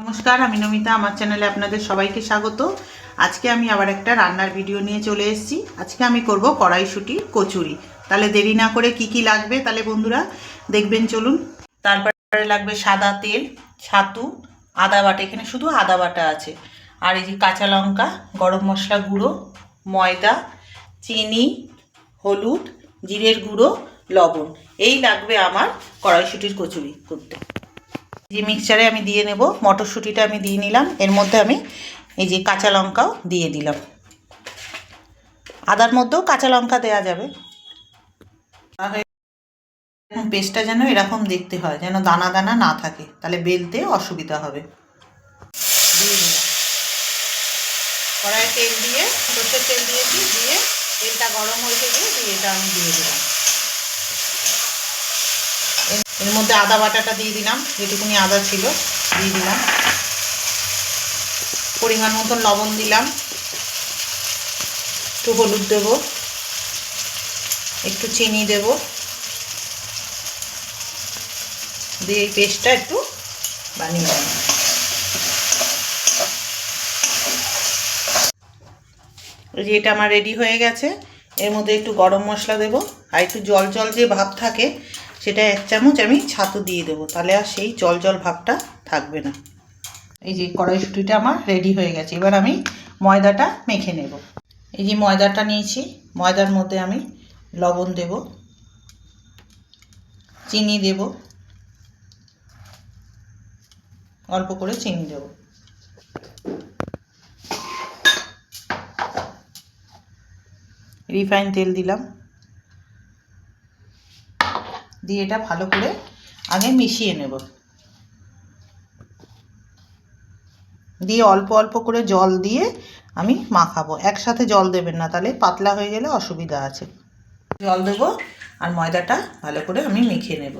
नमस्कार আমি নমিতা আমার চ্যানেলে আপনাদের সবাইকে স্বাগত। আজকে আমি আবার একটা রান্নার ভিডিও নিয়ে চলে এসেছি। আজকে আমি করব কড়াইশুঁটির কচুরি। তাহলে দেরি না করে কি কি লাগবে তাহলে বন্ধুরা দেখবেন চলুন। তারপরে লাগবে সাদা তেল, ছাতু, আদা বাটা, এখানে শুধু আদা বাটা আছে, আর এই যে কাঁচা লঙ্কা, গরম মশলা গুঁড়ো, ময়দা, চিনি, হলুদ, জিরের গুঁড়ো, লবণ। এই লাগবে আমার কড়াইশুঁটির কচুরি করতে। যে মিক্সচারে আমি দিয়ে নেব, মটরশুঁটিটা আমি দিয়ে নিলাম, এর মধ্যে আমি এই যে কাঁচা লঙ্কাও দিয়ে দিলাম। আদার মধ্যেও কাঁচা লঙ্কা দেওয়া যাবে। পেস্টটা যেন এরকম দেখতে হয়, যেন দানা দানা না থাকে, তাহলে বেলতে অসুবিধা হবে। দিয়ে দিলাম কড়াইয়ে তেল দিয়ে, সর্ষের তেল দিয়েছি, দিয়ে তেলটা গরম হয়ে থেকে দিয়ে এটা আমি দিয়ে দিলাম। এর মধ্যে আদা বাটাটা দিয়ে দিলাম, যেটুকুনি আদা ছিল দিয়ে দিলাম। পরিমাণ মতন লবণ দিলাম, একটু হলুদ দেব, একটু চিনি দেব, দিয়ে এই পেস্টটা একটু বানিয়ে নেব। এটা আমার রেডি হয়ে গেছে। এর মধ্যে একটু গরম মশলা দেব, আর একটু জল জল যে ভাব থাকে সেটা 1 চামচ আমি ছাতু দিয়ে দেবো, তাহলে আর সেই জল জল ভাবটা থাকবে না। এই যে কড়াইশুঁটিটা আমার রেডি হয়ে গেছে। এবার আমি ময়দাটা মেখে নেব। এই যে ময়দাটা নিয়েছি, ময়দার মধ্যে আমি লবণ দেব, চিনি দেব, অল্প করে চিনি দেব, রিফাইন তেল দিলাম, দিয়ে এটা ভালো করে আগে মিশিয়ে নেব। দিয়ে অল্প অল্প করে জল দিয়ে আমি মাখাবো, একসাথে জল দেবেন না, তাহলে পাতলা হয়ে গেলে অসুবিধা আছে। জল দেব আর ময়দাটা ভালো করে আমি মেখে নেব।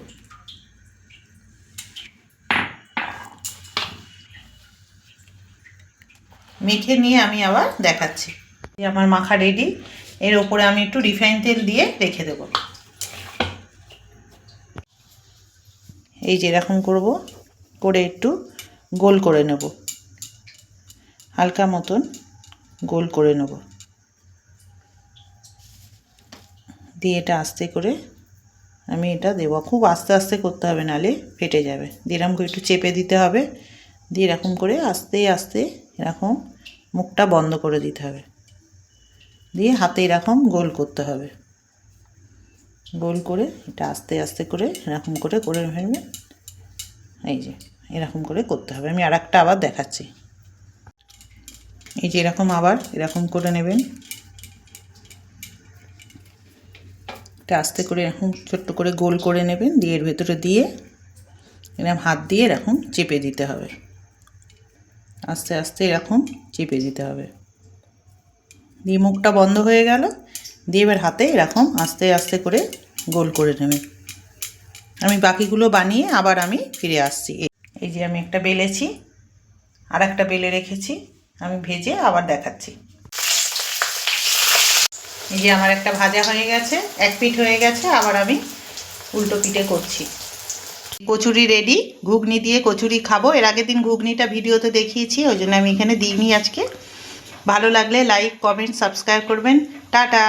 মেখে নিয়ে আমি আবার দেখাচ্ছি। আমার মাখা রেডি। এর ওপরে আমি একটু রিফাইন তেল দিয়ে রেখে দেব। এই যে এরকম করব, করে একটু গোল করে নেব, হালকা মতন গোল করে নেব, দিয়ে এটা আস্তে করে আমি এটা দেবো। খুব আস্তে আস্তে করতে হবে, নাহলে ফেটে যাবে। দিয়ে এরকম করে একটু চেপে দিতে হবে, দিয়ে এরকম করে আস্তে আস্তে এরকম মুখটা বন্ধ করে দিতে হবে, দিয়ে হাতে এরকম গোল করতে হবে। গোল করে এটা আস্তে আস্তে করে এরকম করে করে ফেলবেন। এই যে এরকম করে করতে হবে। আমি আরেকটা আবার দেখাচ্ছি। এই যে এরকম আবার এরকম করে নেবেন, এটা আস্তে করে এরকম ছোট্ট করে গোল করে নেবেন, দিয়ে এর ভেতরে দিয়ে এরকম হাত দিয়ে এরকম চেপে দিতে হবে, আস্তে আস্তে এরকম চেপে দিতে হবে। দিয়ে মুখটা বন্ধ হয়ে গেল, দিয়ে এবার হাতে এরকম আস্তে আস্তে করে গোল করে নেবেন। আমি বাকিগুলো বানিয়ে আবার আমি ফিরে আসছি। এই যে আমি একটা বেলেছি, আর একটা বেলে রেখেছি, আমি ভেজে আবার দেখাচ্ছি। এই যে আমার একটা ভাজা হয়ে গেছে, এক পিঠ হয়ে গেছে, আবার আমি উল্টো পিঠে করছি। কচুরি রেডি। ঘুগনি দিয়ে কচুরি খাবো। এর আগের দিন ঘুগনিটা ভিডিওতে দেখিয়েছি, ওই জন্য আমি এখানে দিইনি আজকে। ভালো লাগলে লাইক, কমেন্ট, সাবস্ক্রাইব করবেন। টাটা।